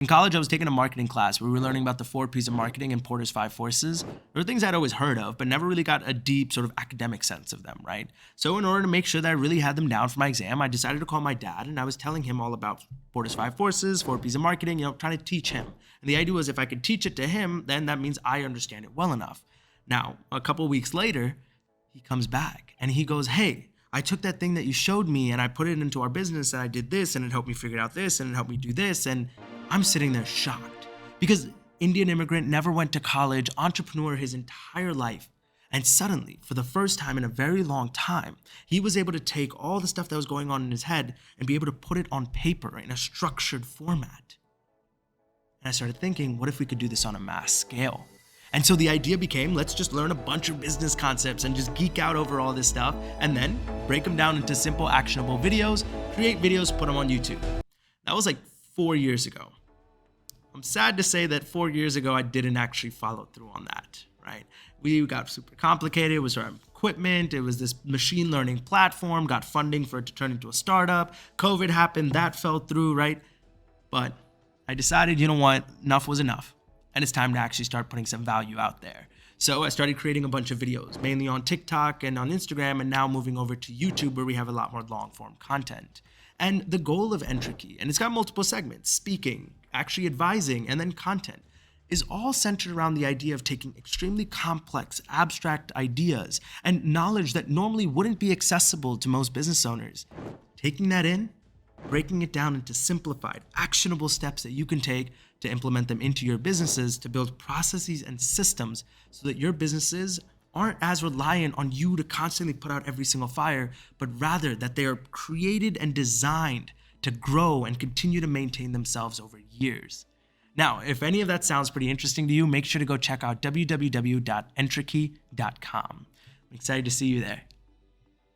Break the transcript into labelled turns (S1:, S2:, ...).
S1: In college, I was taking a marketing class where we were learning about the 4 P's of marketing and Porter's 5 forces. There were things I'd always heard of, but never really got a deep sort of academic sense of them, right? So in order to make sure that I really had them down for my exam, I decided to call my dad, and I was telling him all about Porter's 5 forces, 4 P's of marketing, trying to teach him. And the idea was if I could teach it to him, then that means I understand it well enough. Now, a couple weeks later, he comes back and he goes, hey, I took that thing that you showed me and I put it into our business and I did this and it helped me figure out this and it helped me do this. And I'm sitting there shocked because Indian immigrant, never went to college, entrepreneur his entire life. And suddenly, for the first time in a very long time, he was able to take all the stuff that was going on in his head and be able to put it on paper in a structured format. And I started thinking, what if we could do this on a mass scale? And so the idea became, let's just learn a bunch of business concepts and just geek out over all this stuff and then break them down into simple, actionable videos, create videos, put them on YouTube. That was like 4 years ago. I'm sad to say that 4 years ago, I didn't actually follow through on that, right? We got super complicated. It was our equipment. It was this machine learning platform, got funding for it to turn into a startup. COVID happened, that fell through, right? But I decided, you know what, enough was enough. And it's time to actually start putting some value out there. So I started creating a bunch of videos, mainly on TikTok and on Instagram, and now moving over to YouTube where we have a lot more long form content. And the goal of EntreKey, and it's got multiple segments, speaking, actually advising, and then content, is all centered around the idea of taking extremely complex, abstract ideas and knowledge that normally wouldn't be accessible to most business owners, taking that in, breaking it down into simplified, actionable steps that you can take to implement them into your businesses to build processes and systems so that your businesses aren't as reliant on you to constantly put out every single fire, but rather that they are created and designed to grow and continue to maintain themselves over years. Now, if any of that sounds pretty interesting to you, make sure to go check out www.entrekey.com. I'm excited to see you there.